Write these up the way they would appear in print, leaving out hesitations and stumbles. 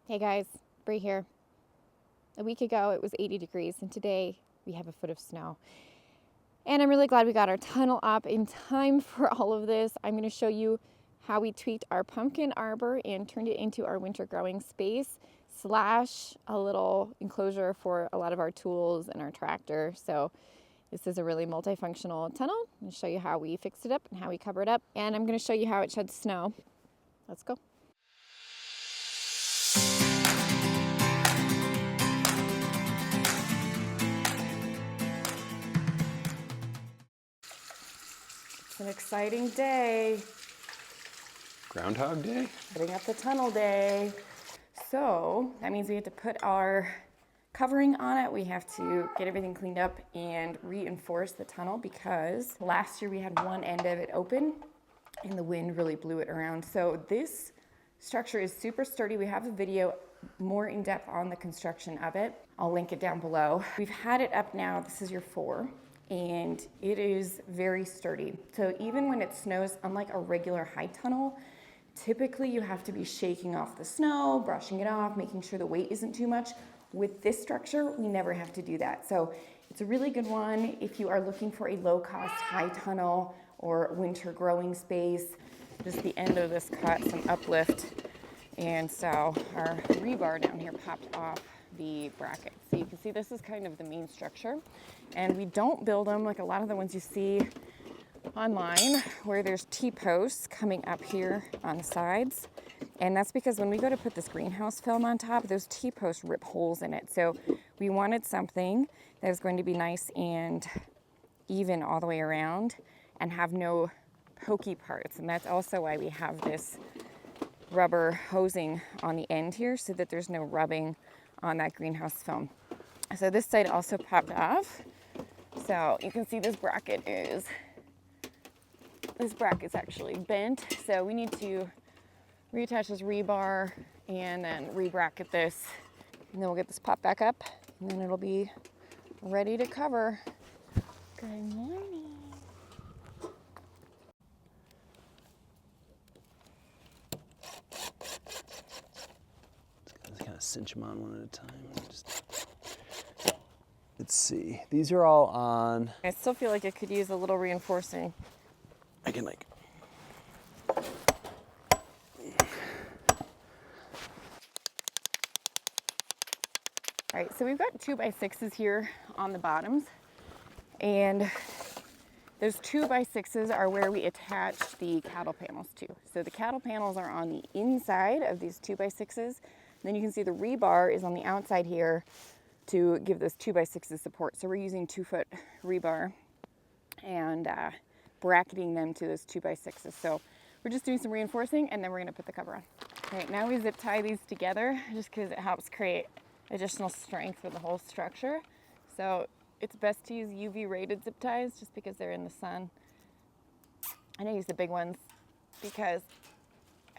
Hey guys, Bree here. A week ago it was 80 degrees and today we have a foot of snow. And I'm really glad we got our tunnel up in time for all of this. I'm going to show you how we tweaked our pumpkin arbor and turned it into our winter growing space / a little enclosure for a lot of our tools and our tractor. So this is a really multifunctional tunnel. I'm going to show you how we fixed it up and how we cover it up. And I'm going to show you how it sheds snow. Let's go. It's an exciting day. Groundhog Day? Putting up the tunnel day. So that means we have to put our covering on it. We have to get everything cleaned up and reinforce the tunnel because last year we had one end of it open and the wind really blew it around. So this structure is super sturdy. We have a video more in depth on the construction of it. I'll link it down below. We've had it up now. This is year 4. And it is very sturdy. So even when it snows, unlike a regular high tunnel, typically you have to be shaking off the snow, brushing it off, making sure the weight isn't too much. With this structure, we never have to do that. So it's a really good one if you are looking for a low-cost high tunnel or winter growing space. Just the end of this cut, some uplift. And so our rebar down here popped off the bracket. So you can see this is kind of the main structure. And we don't build them like a lot of the ones you see online where there's T-posts coming up here on the sides. And that's because when we go to put this greenhouse film on top, those T-posts rip holes in it. So we wanted something that was going to be nice and even all the way around and have no pokey parts. And that's also why we have this rubber hosing on the end here so that there's no rubbing on that greenhouse film. So this side also popped off. So you can see this bracket is actually bent. So we need to reattach this rebar and then re-bracket this. And then we'll get this popped back up and then it'll be ready to cover. Good morning. Just kind of cinch them on one at a time. Let's see. These are all on. I still feel like it could use a little reinforcing. I can like. All right, so we've got 2x6s here on the bottoms, and those 2x6s are where we attach the cattle panels to. So the cattle panels are on the inside of these 2x6s. And then you can see the rebar is on the outside here to give those 2x6s support. So we're using 2-foot rebar and bracketing them to those 2x6s. So we're just doing some reinforcing and then we're gonna put the cover on. All right, now we zip tie these together just because it helps create additional strength for the whole structure. So it's best to use UV rated zip ties just because they're in the sun. And I use the big ones because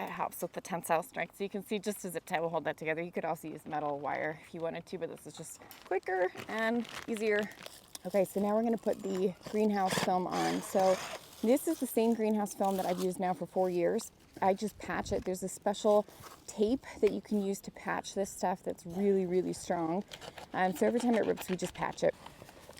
it helps with the tensile strength. So you can see just a zip tie will hold that together. You could also use metal wire if you wanted to, but this is just quicker and easier. Okay, so now we're gonna put the greenhouse film on. So this is the same greenhouse film that I've used now for 4 years. I just patch it. There's a special tape that you can use to patch this stuff that's really, really strong. So every time it rips, we just patch it.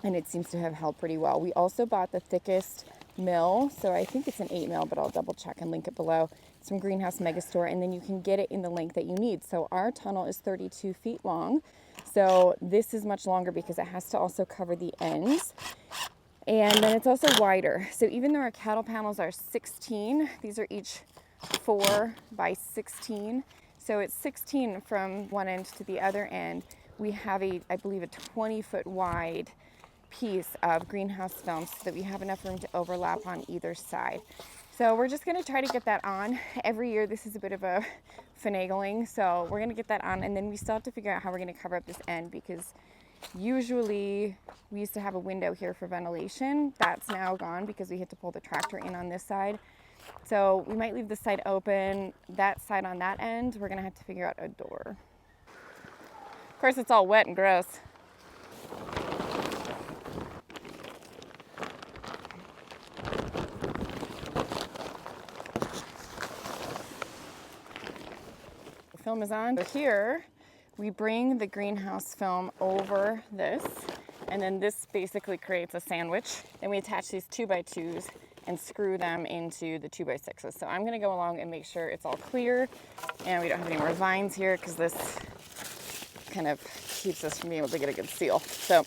And it seems to have held pretty well. We also bought the thickest mil. So I think it's an 8 mil, but I'll double check and link it below. It's from Greenhouse Megastore, and then you can get it in the length that you need. So our tunnel is 32 feet long. So this is much longer because it has to also cover the ends. And then it's also wider. So even though our cattle panels are 16, these are each 4 by 16. So it's 16 from one end to the other end. We have I believe a 20-foot wide piece of greenhouse film so that we have enough room to overlap on either side. So we're just gonna try to get that on. Every year this is a bit of a finagling, so we're gonna get that on, and then we still have to figure out how we're gonna cover up this end because usually we used to have a window here for ventilation. That's now gone because we had to pull the tractor in on this side. So we might leave this side open. That side on that end, we're gonna have to figure out a door. Of course, it's all wet and gross. film is on. So here, we bring the greenhouse film over this, and then this basically creates a sandwich. Then we attach these 2x2s and screw them into the 2x6s. So I'm gonna go along and make sure it's all clear and we don't have any more vines here, because this kind of keeps us from being able to get a good seal. So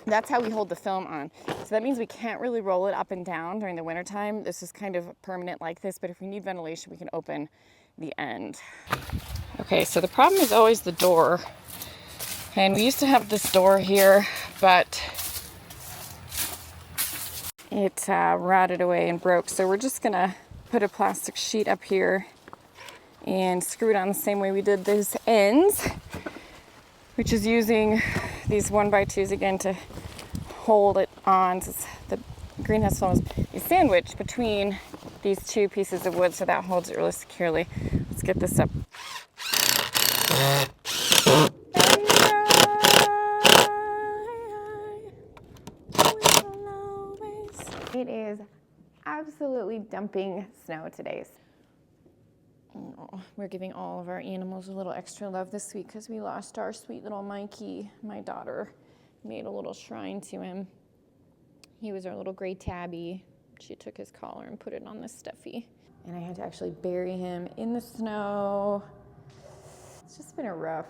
that's how we hold the film on. So that means we can't really roll it up and down during the wintertime. This is kind of permanent like this, but if we need ventilation, we can open the end. Okay, so the problem is always the door. And we used to have this door here, but it rotted away and broke. So we're just gonna put a plastic sheet up here and screw it on the same way we did these ends, which is using these 1x2s again to hold it on. So the greenhouse film is sandwiched between these two pieces of wood, so that holds it really securely. Let's get this up. It is absolutely dumping snow today. Oh, we're giving all of our animals a little extra love this week because we lost our sweet little Mikey. My daughter made a little shrine to him. He was our little gray tabby. She took his collar and put it on this stuffy. And I had to actually bury him in the snow. It's just been a rough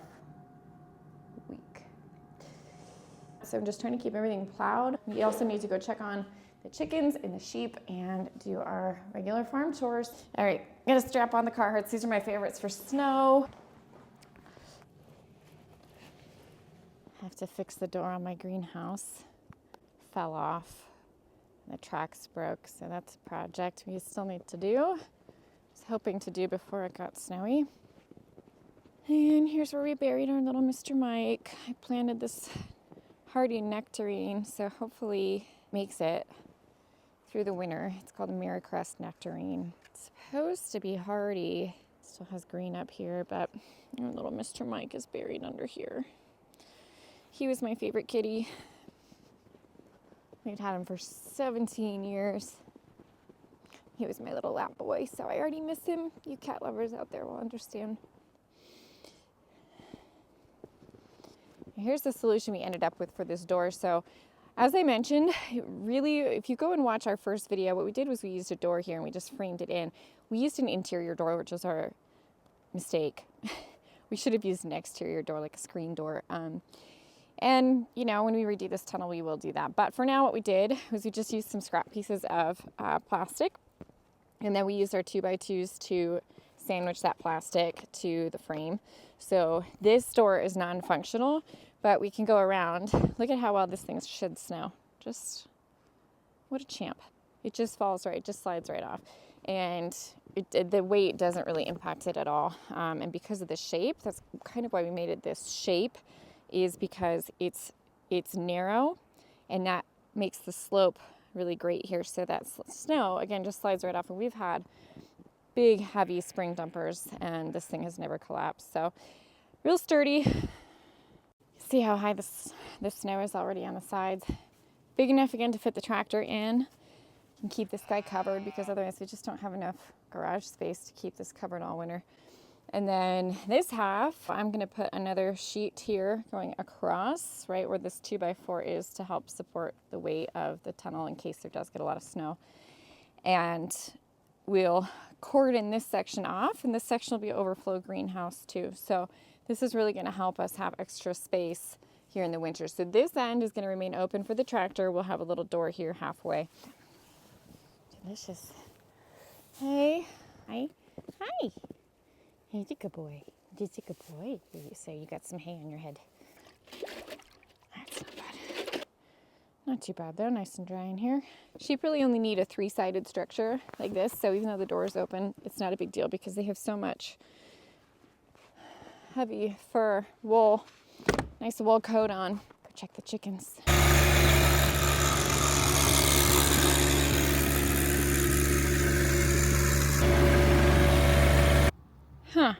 week. So I'm just trying to keep everything plowed. We also need to go check on the chickens and the sheep and do our regular farm chores. All right, I'm gonna strap on the Carhartts. These are my favorites for snow. Have to fix the door on my greenhouse. Fell off. The tracks broke, so that's a project we still need to do. I was hoping to do before it got snowy. And here's where we buried our little Mr. Mike. I planted this hardy nectarine, so hopefully makes it through the winter. It's called Americrest nectarine. It's supposed to be hardy. Still has green up here, but our little Mr. Mike is buried under here. He was my favorite kitty. We'd had him for 17 years. He was my little lap boy, so I already miss him. You cat lovers out there will understand. Here's the solution we ended up with for this door. So as I mentioned, really, if you go and watch our first video, what we did was we used a door here and we just framed it in. We used an interior door, which was our mistake. We should have used an exterior door, like a screen door. And, you know, when we redo this tunnel, we will do that. But for now, what we did was we just used some scrap pieces of plastic. And then we used our 2x2s to sandwich that plastic to the frame. So this door is non-functional, but we can go around. Look at how well this thing should snow. Just, what a champ. It just falls right, it just slides right off. And the weight doesn't really impact it at all. And because of the shape, that's kind of why we made it this shape, is because it's narrow, and that makes the slope really great here. So that snow, again, just slides right off. And we've had big, heavy spring dumpers, and this thing has never collapsed. So real sturdy. See how high this snow is already on the sides. Big enough, again, to fit the tractor in and keep this guy covered, because otherwise we just don't have enough garage space to keep this covered all winter. And then this half, I'm gonna put another sheet here going across, right where this 2x4 is, to help support the weight of the tunnel in case there does get a lot of snow. And we'll cordon this section off, and this section will be overflow greenhouse too. So this is really gonna help us have extra space here in the winter. So this end is gonna remain open for the tractor. We'll have a little door here halfway. Delicious. Hey, hi, hi. He's a good boy. He's a good boy. So you got some hay on your head. That's not bad. Not too bad though, nice and dry in here. Sheep really only need a 3-sided structure like this, so even though the door is open, it's not a big deal because they have so much heavy fur, wool, nice wool coat on. Go check the chickens. Huh.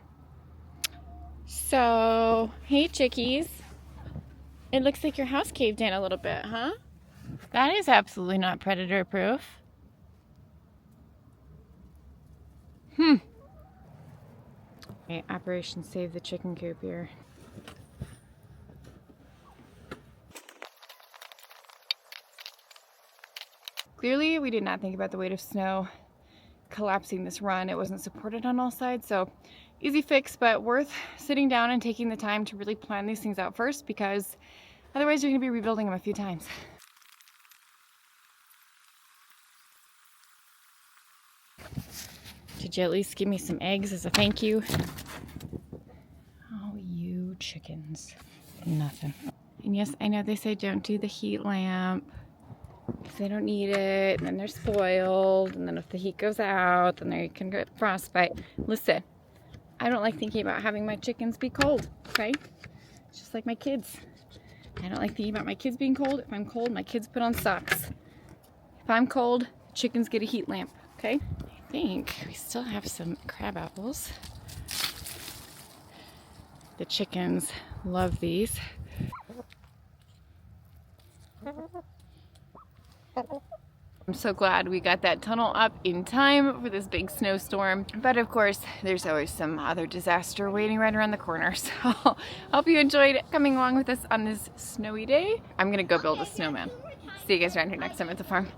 So, hey chickies. It looks like your house caved in a little bit, huh? That is absolutely not predator proof. Okay, Operation Save the Chicken Coop here. Clearly, we did not think about the weight of snow collapsing this run. It wasn't supported on all sides, so easy fix, but worth sitting down and taking the time to really plan these things out first, because otherwise you're going to be rebuilding them a few times. Did you at least give me some eggs as a thank you? Oh, you chickens. Nothing. And yes, I know they say don't do the heat lamp because they don't need it, and then they're spoiled, and then if the heat goes out, then they can get frostbite. Listen, I don't like thinking about having my chickens be cold, okay? It's just like my kids. I don't like thinking about my kids being cold. If I'm cold, my kids put on socks. If I'm cold, chickens get a heat lamp, okay? I think we still have some crab apples. The chickens love these. I'm so glad we got that tunnel up in time for this big snowstorm. But of course, there's always some other disaster waiting right around the corner. So hope you enjoyed coming along with us on this snowy day. I'm gonna go build a snowman. See you guys around here next time at the farm.